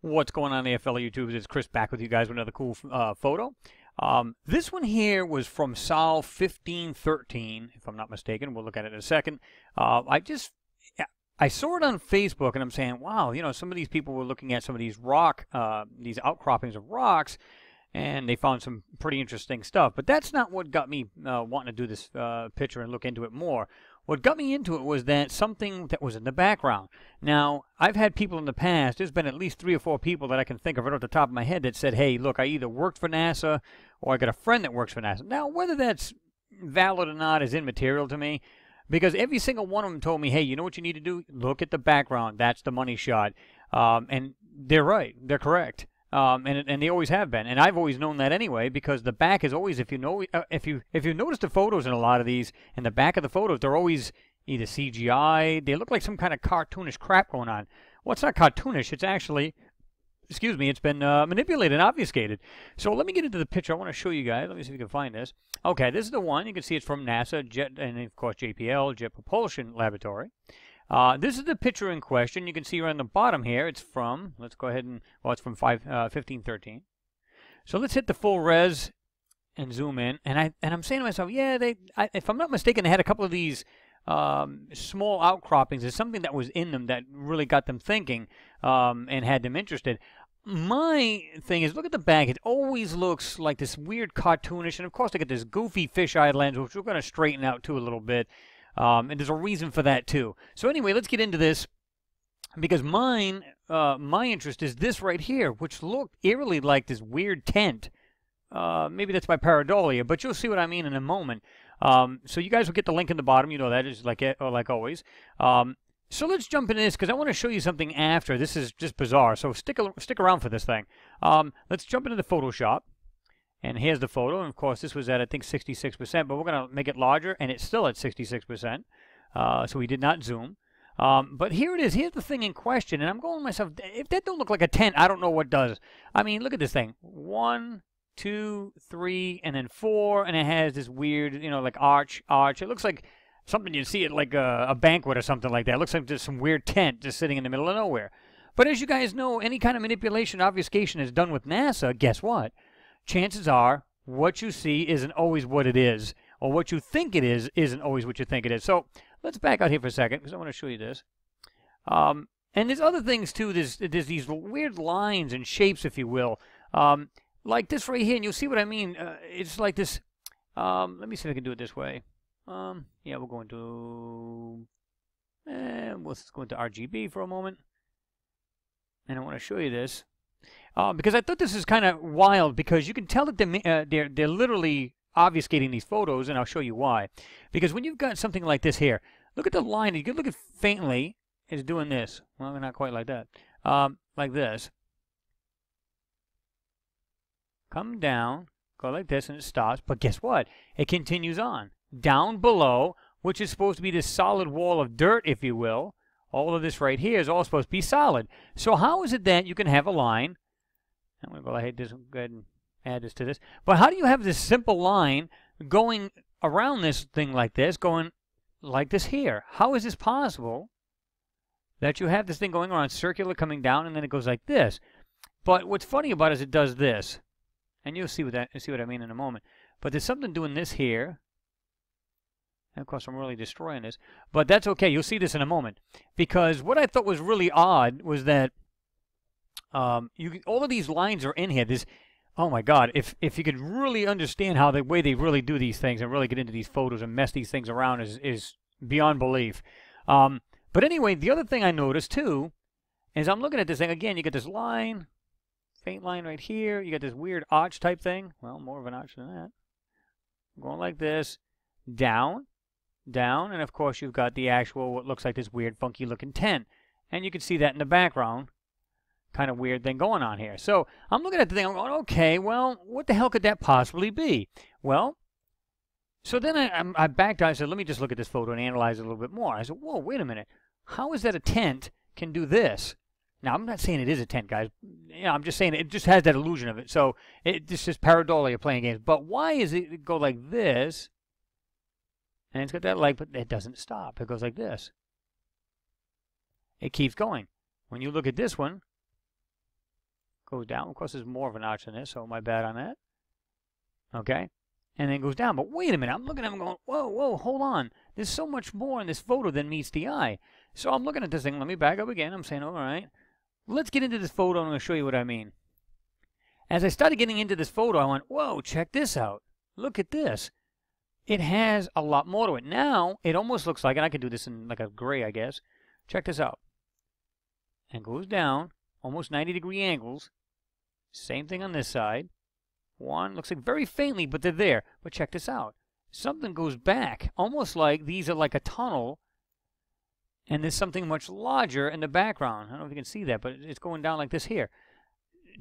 What's going on there, fellow YouTubers? It's Chris back with you guys with another cool photo. This one here was from Sol 1513, if I'm not mistaken. We'll look at it in a second. I saw it on Facebook, and I'm saying, wow, you know, some of these people were looking at some of these these outcroppings of rocks, and they found some pretty interesting stuff. But that's not what got me wanting to do this picture and look into it more. What got me into it was that something that was in the background. Now, I've had people in the past, there's been at least 3 or 4 people that I can think of right off the top of my head that said, hey, look, I either worked for NASA or I got a friend that works for NASA. Now, whether that's valid or not is immaterial to me, because every single one of them told me, hey, you know what you need to do? Look at the background. That's the money shot. And they're right. They're correct. And they always have been, and I've always known that anyway, because the back is always, if you notice the photos in a lot of these, in the back of the photos, they're always either CGI. They look like some kind of cartoonish crap going on. Well, it's not cartoonish. It's actually, excuse me, it's been manipulated and obfuscated. So let me get into the picture. I want to show you guys. Let me see if you can find this. Okay, this is the one. You can see it's from NASA, Jet, and of course JPL, Jet Propulsion Laboratory. This is the picture in question. You can see right on the bottom here. It's from, let's go ahead and, well, it's from 1513. So let's hit the full res and zoom in. And I'm saying to myself, yeah, if I'm not mistaken, they had a couple of these small outcroppings. There's something that was in them that really got them thinking and had them interested. My thing is, look at the back. It always looks like this weird cartoonish. And of course, they get this goofy fisheye lens, which we're going to straighten out too a little bit. And there's a reason for that too. So anyway, let's get into this, because my interest is this right here, which looked eerily like this weird tent. Maybe that's my pareidolia, but you'll see what I mean in a moment. So you guys will get the link in the bottom. You know that is like always. So let's jump into this, because I want to show you something after. This is just bizarre. So stick around for this thing. Let's jump into the Photoshop. And here's the photo, and of course this was at, I think, 66%, but we're going to make it larger, and it's still at 66%, so we did not zoom. But here it is. Here's the thing in question, and I'm going to myself, if that don't look like a tent, I don't know what does. I mean, look at this thing. 1, 2, 3, and then 4, and it has this weird, you know, like arch. It looks like something you'd see at like a banquet or something like that. It looks like just some weird tent just sitting in the middle of nowhere. But as you guys know, any kind of manipulation, obfuscation is done with NASA. Guess what? Chances are what you see isn't always what it is, or what you think it is isn't always what you think it is. So let's back out here for a second, because I want to show you this. And there's other things too. There's these weird lines and shapes, if you will, like this right here, and you'll see what I mean. It's like this. Let me see if I can do it this way. Yeah, we'll go into let's go into RGB for a moment, and I want to show you this. Because I thought this is kind of wild, because you can tell that they're literally obfuscating these photos, and I'll show you why. Because when you've got something like this here, look at the line. You can look at faintly. It's doing this. Well, not quite like that. Like this. Come down, go like this, and it stops. But guess what? It continues on. Down below, which is supposed to be this solid wall of dirt, if you will. All of this right here is all supposed to be solid. So how is it that you can have a line? I'm going to go ahead and add this to this. But how do you have this simple line going around this thing like this, going like this here? How is this possible that you have this thing going around circular, coming down, and then it goes like this? But what's funny about it is it does this. And you'll see what I mean in a moment. But there's something doing this here. And of course, I'm really destroying this. But that's okay. You'll see this in a moment. Because what I thought was really odd was that all of these lines are in here. Oh my God! If you could really understand how the way they really do these things and really get into these photos and mess these things around is beyond belief. But anyway, the other thing I noticed too is I'm looking at this thing again. You get this line, faint line right here. You got this weird arch type thing. Well, more of an arch than that. Going like this, down, down, and of course you've got the actual what looks like this weird, funky looking tent, and you can see that in the background. Kind of weird thing going on here. So I'm looking at the thing, I'm going, okay, well, what the hell could that possibly be? Well, so then I backed out. I said, let me just look at this photo and analyze it a little bit more. I said, whoa, wait a minute. How is that a tent can do this? Now, I'm not saying it is a tent, guys. Yeah, I'm just saying it just has that illusion of it. So it's just pareidolia playing games. But why is it go like this? And it's got that light, but it doesn't stop. It goes like this. It keeps going. When you look at this one, goes down. Of course, there's more of an arch than this, so my bad on that. Okay? And then goes down. But wait a minute. I'm looking at him going, whoa, whoa, hold on. There's so much more in this photo than meets the eye. So I'm looking at this thing. Let me back up again. I'm saying, all right. Let's get into this photo, and I'm going to show you what I mean. As I started getting into this photo, I went, whoa, check this out. Look at this. It has a lot more to it. Now, it almost looks like, and I can do this in like a gray, I guess. Check this out. And goes down, almost 90-degree angles. Same thing on this side. One, looks like very faintly, but they're there. But check this out. Something goes back, almost like these are like a tunnel, and there's something much larger in the background. I don't know if you can see that, but it's going down like this here.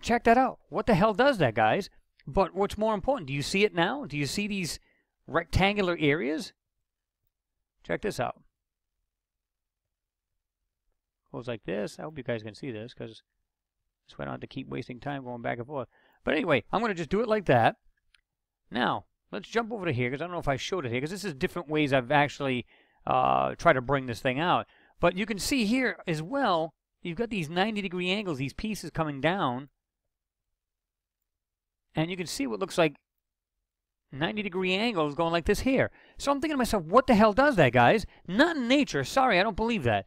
Check that out. What the hell does that, guys? But what's more important, do you see it now? Do you see these rectangular areas? Check this out. Goes like this. I hope you guys can see this, because this way I don't have to keep wasting time going back and forth. But anyway, I'm going to just do it like that. Now, let's jump over to here, because I don't know if I showed it here, because this is different ways I've actually tried to bring this thing out. But you can see here as well, you've got these 90-degree angles, these pieces coming down. And you can see what looks like 90-degree angles going like this here. So I'm thinking to myself, what the hell does that, guys? Not in nature. Sorry, I don't believe that.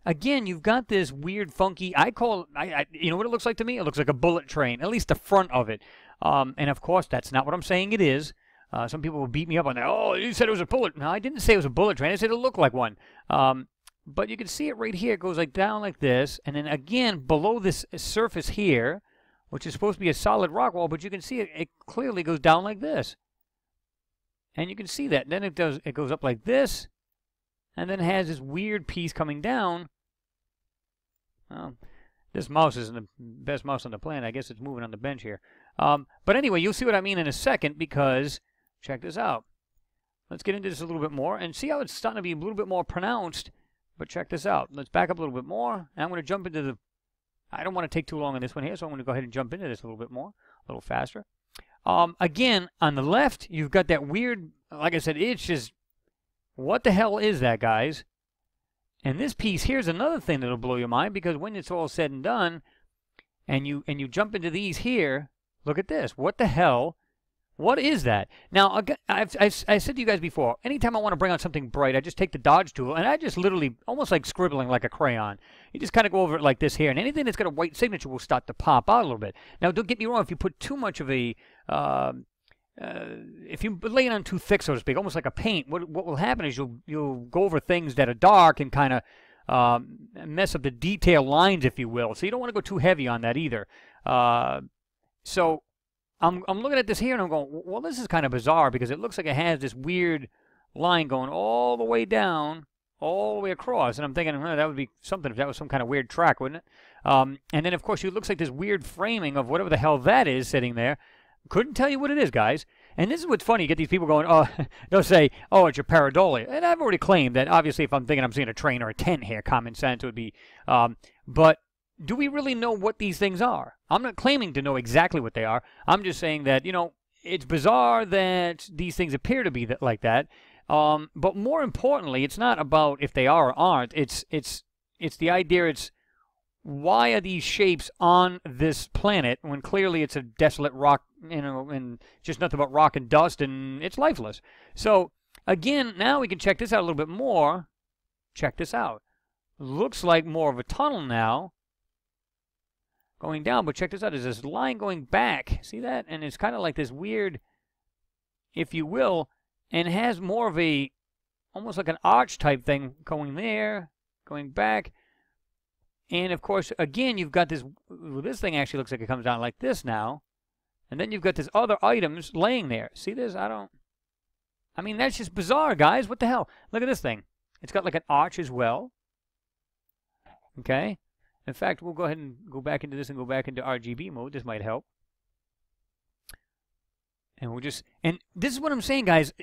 Again, you've got this weird, funky, you know what it looks like to me? It looks like a bullet train, at least the front of it. And of course, that's not what I'm saying it is. Some people will beat me up on that. Oh, you said it was a bullet. No, I didn't say it was a bullet train. I said it looked like one. But you can see it right here. It goes like down like this. And then again, below this surface here, which is supposed to be a solid rock wall, but you can see it clearly goes down like this. And you can see that. Then it goes up like this, and then it has this weird piece coming down. Well, this mouse isn't the best mouse on the planet. I guess it's moving on the bench here. But anyway, you'll see what I mean in a second, because check this out. Let's get into this a little bit more and see how it's starting to be a little bit more pronounced. But check this out. Let's back up a little bit more, and I'm going to jump into the... I don't want to take too long on this one here, so I'm going to go ahead and jump into this a little bit more, a little faster. Again, on the left, you've got that weird, like I said, it's just, what the hell is that, guys? And this piece here's another thing that'll blow your mind, because when it's all said and done, and you jump into these here, look at this. What the hell? What is that? Now, I've said to you guys before, anytime I want to bring out something bright, I just take the dodge tool, and I just literally, almost like scribbling like a crayon. You just kind of go over it like this here, and anything that's got a white signature will start to pop out a little bit. Now, don't get me wrong, if you put too much of a, if you lay it on too thick, so to speak, almost like a paint, what will happen is you'll go over things that are dark and kind of mess up the detail lines, if you will. So you don't want to go too heavy on that either. So I'm looking at this here, and I'm going, well, this is kind of bizarre, because it looks like it has this weird line going all the way down, all the way across. And I'm thinking, that would be something if that was some kind of weird track, wouldn't it? And then, of course, it looks like this weird framing of whatever the hell that is sitting there. Couldn't tell you what it is, guys. And this is what's funny. You get these people going, oh, they'll say, oh, it's your pareidolia. And I've already claimed that, obviously, if I'm thinking I'm seeing a train or a tent here, common sense would be. But do we really know what these things are? I'm not claiming to know exactly what they are. I'm just saying that, you know, it's bizarre that these things appear to be like that. But more importantly, it's not about if they are or aren't. It's the idea. It's why are these shapes on this planet when clearly it's a desolate rock, you know, and just nothing but rock and dust, and it's lifeless. So again, now we can check this out a little bit more. Check this out. Looks like more of a tunnel now, going down, but check this out. There's this line going back. See that? And it's kind of like this weird, if you will, and it has more of a, almost like an arch type thing going there, going back. And of course, again, you've got this, well, this thing actually looks like it comes down like this now. And then you've got this other items laying there. See this? I mean, that's just bizarre, guys. What the hell? Look at this thing. It's got like an arch as well. Okay. In fact, we'll go ahead and go back into this and go back into RGB mode. This might help. And we'll just, and this is what I'm saying, guys.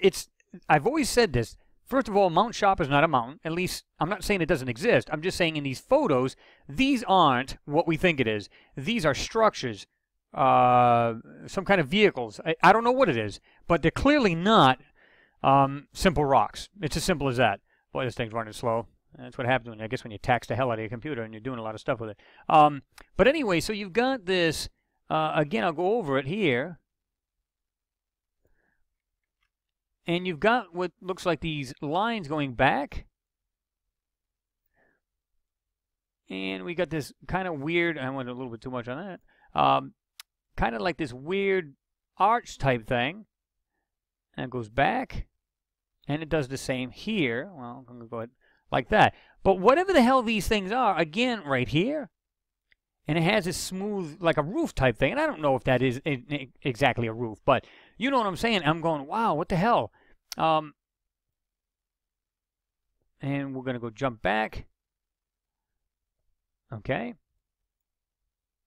I've always said this. First of all, Mount Sharp is not a mountain. At least, I'm not saying it doesn't exist. I'm just saying in these photos, these aren't what we think it is. These are structures, some kind of vehicles. I don't know what it is, but they're clearly not simple rocks. It's as simple as that. Boy, this thing's running slow. That's what happens, I guess, when you tax the hell out of your computer and you're doing a lot of stuff with it. But anyway, so you've got this, again, I'll go over it here. And you've got what looks like these lines going back. And we got this kind of weird, I went a little bit too much on that, kind of like this weird arch type thing. And it goes back. And it does the same here. Well, I'm going to go ahead like that. But whatever the hell these things are, again, right here, and it has this smooth, like a roof type thing. And I don't know if that is exactly a roof, but you know what I'm saying. I'm going, wow, what the hell? And we're going to go jump back. Okay.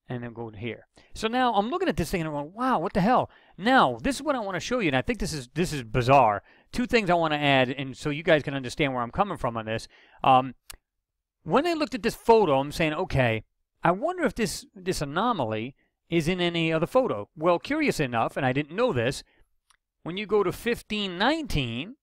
And then go to here. So now I'm looking at this thing and I'm going, wow, what the hell? Now, this is what I want to show you, and I think this is bizarre. Two things I want to add, and so you guys can understand where I'm coming from on this. When I looked at this photo, I'm saying, okay, I wonder if this anomaly is in any other photo. Well, curious enough, and I didn't know this, when you go to 1519,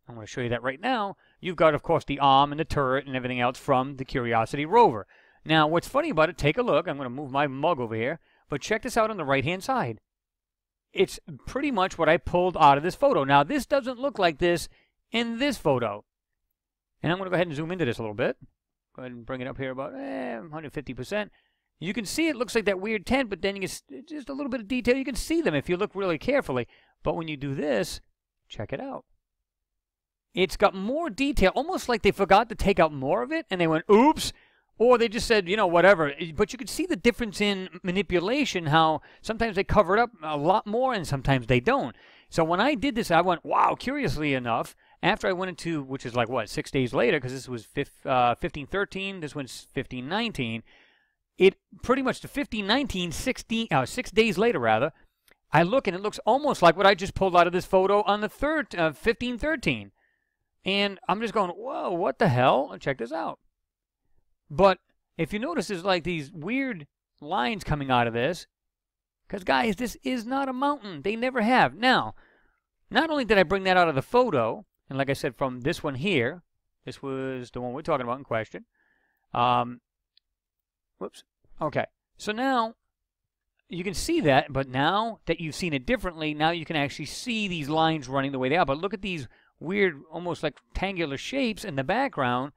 I'm going to show you that right now, you've got, of course, the arm and the turret and everything else from the Curiosity rover. Now, what's funny about it, take a look. I'm going to move my mug over here, but check this out on the right-hand side. It's pretty much what I pulled out of this photo. Now, this doesn't look like this in this photo. And I'm going to go ahead and zoom into this a little bit. Go ahead and bring it up here about 150%. You can see it looks like that weird tent, but then you can, just a little bit of detail. You can see them if you look really carefully. But when you do this, check it out. It's got more detail, almost like they forgot to take out more of it, and they went, oops. Or they just said, you know, whatever. But you could see the difference in manipulation, how sometimes they cover it up a lot more and sometimes they don't. So when I did this, I went, wow, curiously enough, after I went into, which is like, what, 6 days later, because this was 1513, this one's 1519, it pretty much to 1519, 6 days later, rather, I look and it looks almost like what I just pulled out of this photo on the 1513. And I'm just going, whoa, what the hell? Check this out. But if you notice, there's like these weird lines coming out of this. Because, guys, this is not a mountain. They never have. Now, not only did I bring that out of the photo, and like I said, from this one here, this was the one we're talking about in question. Whoops. Okay. So now, you can see that, but now that you've seen it differently, now you can actually see these lines running the way they are. But look at these weird, almost like rectangular shapes in the background.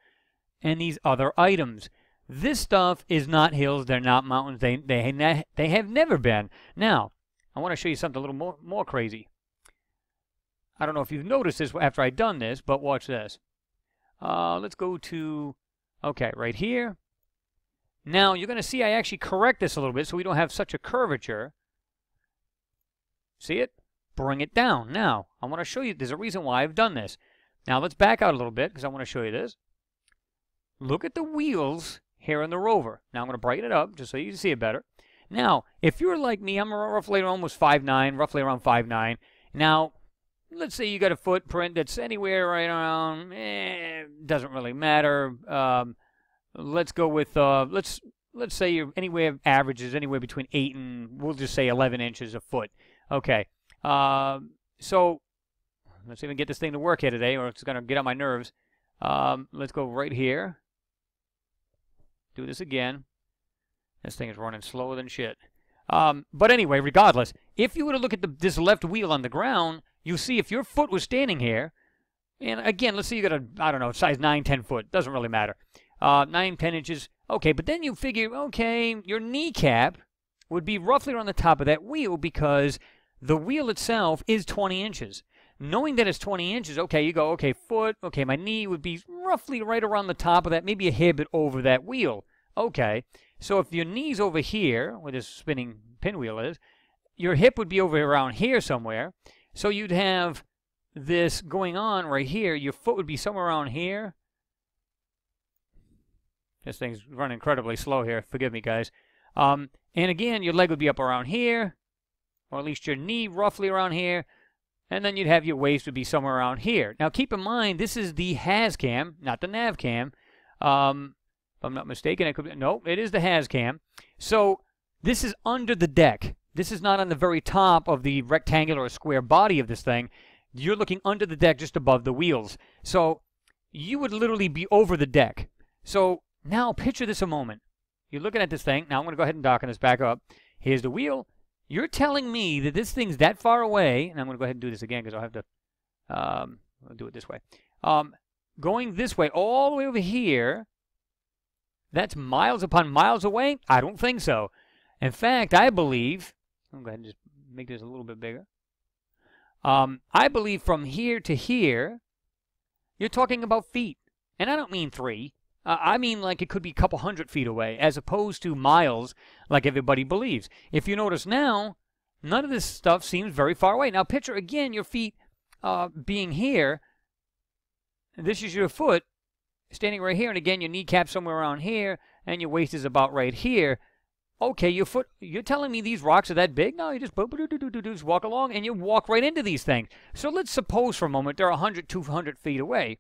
And these other items. This stuff is not hills. They're not mountains. They have never been. Now, I want to show you something a little more crazy. I don't know if you've noticed this after I've done this, but watch this. Let's go to, okay, right here. Now, you're going to see I actually correct this a little bit so we don't have such a curvature. See it? Bring it down. Now, I want to show you, there's a reason why I've done this. Now, let's back out a little bit because I want to show you this. Look at the wheels here on the rover. Now I'm going to brighten it up just so you can see it better. Now, if you're like me, I'm roughly almost 5'9", roughly around 5'9". Now, let's say you got a footprint that's anywhere right around, doesn't really matter. Let's go with, let's say you're anywhere, average is anywhere between 8 and, we'll just say 11 inches a foot. Okay. So, let's even get this thing to work here today or it's going to get on my nerves. Let's go right here. Do this again. This thing is running slower than shit. But anyway, regardless, if you were to look at this left wheel on the ground, you see if your foot was standing here, and again, let's say you got a, I don't know, size 9, 10 foot. Doesn't really matter. 9, 10 inches. Okay, but then you figure, okay, your kneecap would be roughly on the top of that wheel because the wheel itself is 20 inches. Knowing that it's 20 inches, okay, you go, okay, foot, okay, my knee would be roughly right around the top of that, maybe a hair bit over that wheel. Okay, so if your knee's over here, where this spinning pinwheel is, your hip would be over around here somewhere. So you'd have this going on right here. Your foot would be somewhere around here. This thing's running incredibly slow here. Forgive me, guys. And again, your leg would be up around here, or at least your knee roughly around here. And then you'd have your waist would be somewhere around here. Now, keep in mind, this is the HAZ cam, not the nav cam. If I'm not mistaken, it could be, no, it is the HAZ cam. So this is under the deck. This is not on the very top of the rectangular or square body of this thing. You're looking under the deck just above the wheels. So you would literally be over the deck. So now picture this a moment. You're looking at this thing. Now I'm going to go ahead and darken this back up. Here's the wheel. You're telling me that this thing's that far away, and I'm going to go ahead and do this again because I'll have to I'll do it this way. Going this way, all the way over here, that's miles upon miles away? I don't think so. In fact, I believe, I'll go ahead and just make this a little bit bigger. I believe from here to here, you're talking about feet. And I don't mean 3. I mean like it could be a couple 100 feet away, as opposed to miles like everybody believes. If you notice now, none of this stuff seems very far away. Now picture again your feet being here. This is your foot standing right here, and again your kneecap somewhere around here, and your waist is about right here. Okay, your foot, you're telling me these rocks are that big? No, you just walk along and you walk right into these things. So let's suppose for a moment they're 100, 200 feet away,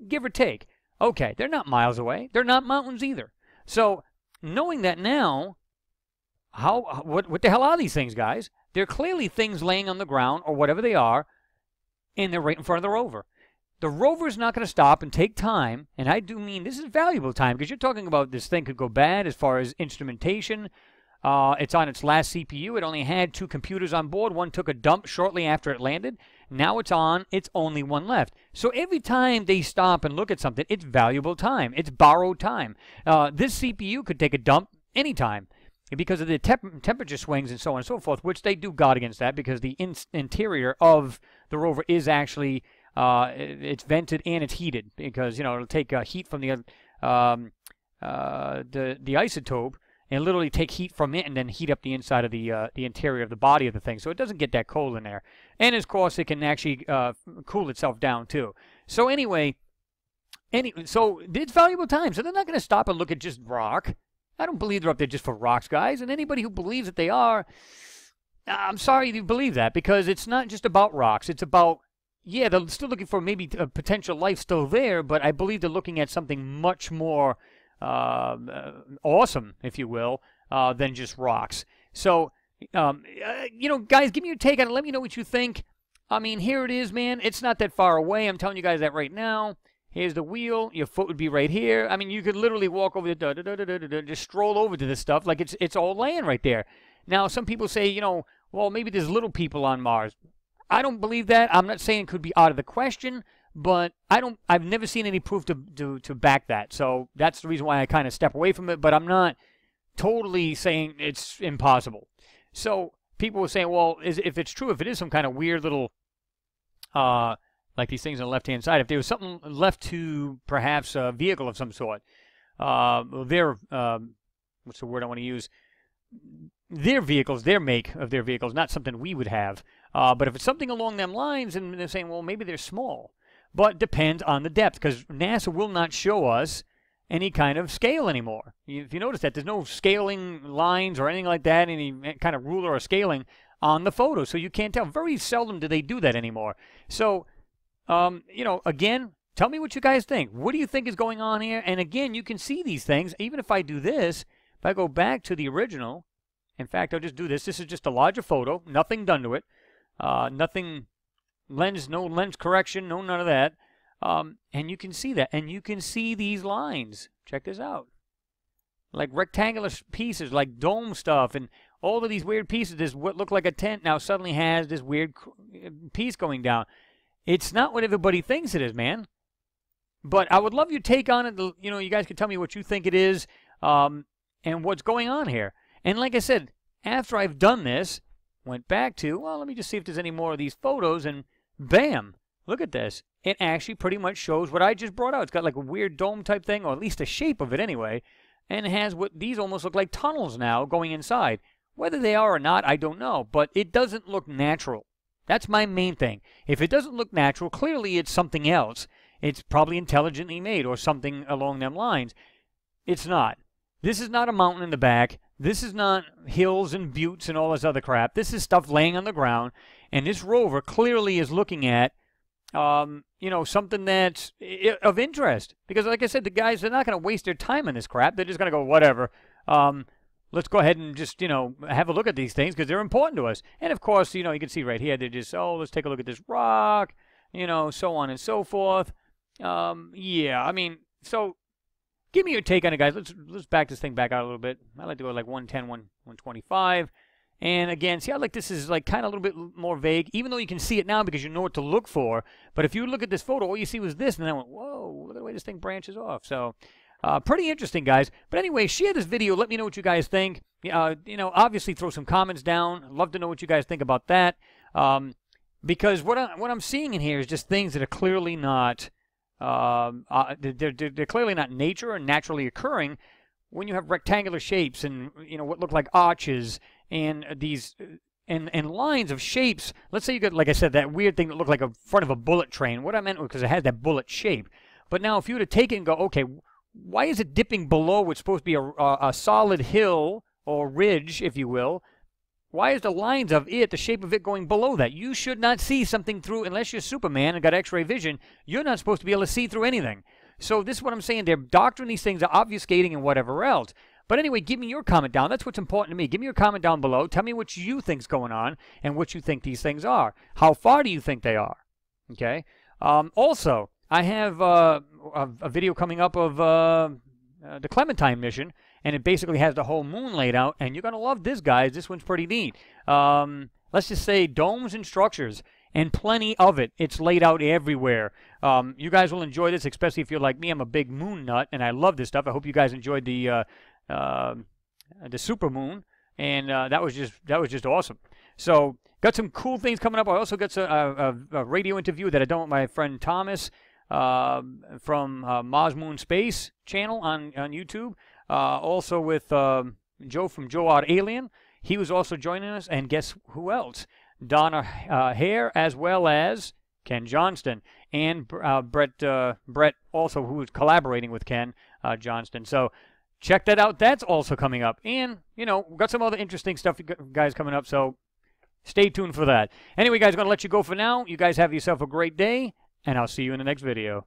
give or take. Okay, they're not miles away. They're not mountains either. So knowing that now, what the hell are these things, guys? They're clearly things laying on the ground or whatever they are, and they're right in front of the rover. The rover's not going to stop and take time, and I do mean this is valuable time, because you're talking about this thing could go bad as far as instrumentation. It's on its last CPU. It only had 2 computers on board. One took a dump shortly after it landed. Now it's on. It's only one left. So every time they stop and look at something, it's valuable time. It's borrowed time. This CPU could take a dump anytime because of the temperature swings and so on and so forth, which they do guard against that because the interior of the rover is actually it's vented and it's heated because, you know, it'll take heat from the isotope and literally take heat from it and then heat up the inside of the interior of the body of the thing, so it doesn't get that cold in there. And of course, it can actually cool itself down too. So anyway, so it's valuable time. So they're not going to stop and look at just rock. I don't believe they're up there just for rocks, guys. And anybody who believes that they are, I'm sorry you believe that, because it's not just about rocks. It's about, yeah, they're still looking for maybe a potential life still there, but I believe they're looking at something much more awesome, if you will, than just rocks. So, you know, guys, give me your take on it. Let me know what you think. I mean, here it is, man. It's not that far away. I'm telling you guys that right now. Here's the wheel. Your foot would be right here. I mean, you could literally walk over the just stroll over to this stuff like it's all laying right there. Now, some people say, you know, well, maybe there's little people on Mars. I don't believe that. I'm not saying it could be out of the question, but I've never seen any proof to back that. So that's the reason why I kind of step away from it, but I'm not totally saying it's impossible. So people were saying, well, if it's true, if it is some kind of weird little, like these things on the left-hand side, if there was something left to perhaps a vehicle of some sort, their, what's the word I want to use? Their vehicles, their make of their vehicles, not something we would have. But if it's something along them lines, and they're saying, well, maybe they're small. But depends on the depth, because NASA will not show us any kind of scale anymore. If you notice that, there's no scaling lines or anything like that, any kind of ruler or scaling on the photo, so you can't tell. Very seldom do they do that anymore. So, you know, again, tell me what you guys think. What do you think is going on here? And again, you can see these things. Even if I do this, if I go back to the original, in fact, I'll just do this. This is just a larger photo, nothing done to it. Nothing, no lens correction, no none of that. And you can see that. And you can see these lines. Check this out. Like rectangular pieces, like dome stuff, and all of these weird pieces. This what looked like a tent now suddenly has this weird piece going down. It's not what everybody thinks it is, man. But I would love your take on it. You know, you guys can tell me what you think it is, and what's going on here. And like I said, after I've done this, went back to, well, let me just see if there's any more of these photos, and bam, look at this. It actually pretty much shows what I just brought out. It's got like a weird dome type thing, or at least a shape of it anyway, and it has what these almost look like tunnels now going inside. Whether they are or not, I don't know, but it doesn't look natural. That's my main thing. If it doesn't look natural, clearly it's something else. It's probably intelligently made or something along them lines. It's not. This is not a mountain in the back. This is not hills and buttes and all this other crap. This is stuff laying on the ground, and this rover clearly is looking at, you know, something that's of interest. Because, like I said, the guys, they're not going to waste their time on this crap. They're just going to go, whatever. Let's go ahead and just, you know, have a look at these things because they're important to us. And, of course, you know, you can see right here, they're just, oh, let's take a look at this rock, you know, so on and so forth. Yeah, I mean, so give me your take on it, guys. Let's back this thing back out a little bit. I like to go like 110, 125. And again, see how like this is like kind of a little bit more vague, even though you can see it now because you know what to look for. But if you look at this photo, all you see was this, and then I went, whoa, look at the way this thing branches off. So pretty interesting, guys. But anyway, share this video. Let me know what you guys think. You know, obviously throw some comments down. I'd love to know what you guys think about that. Because what I'm seeing in here is just things that are clearly not they're clearly not nature or naturally occurring when you have rectangular shapes and what look like arches and these and lines of shapes. Let's say you got, like I said, that weird thing that looked like a front of a bullet train. What I meant was because it has that bullet shape. But now if you were to take it and go, okay, why is it dipping below what's supposed to be a solid hill or ridge, if you will? Why is the lines of it, the shape of it, going below that? You should not see something through, unless you're Superman and got X-ray vision, you're not supposed to be able to see through anything. So this is what I'm saying. They're doctoring these things, are obfuscating and whatever else. But anyway, give me your comment down. That's what's important to me. Give me your comment down below. Tell me what you think's going on and what you think these things are. How far do you think they are? Okay. Also, I have a video coming up of the Clementine mission, and it basically has the whole moon laid out, and you're going to love this, guys. This one's pretty neat. Let's just say domes and structures, and plenty of it. It's laid out everywhere. You guys will enjoy this, especially if you're like me. I'm a big moon nut, and I love this stuff. I hope you guys enjoyed the super moon, and that was just awesome. So got some cool things coming up. I also got a radio interview that I done with my friend Thomas from Mars Moon Space channel on YouTube. Also with Joe from Joe Odd Alien. He was also joining us, and guess who else? Donna Hare, as well as Ken Johnston, and Brett also, who was collaborating with Ken Johnston. So check that out. That's also coming up. And, we've got some other interesting stuff, guys, coming up, so stay tuned for that. Anyway, guys, I'm going to let you go for now. You guys have yourself a great day, and I'll see you in the next video.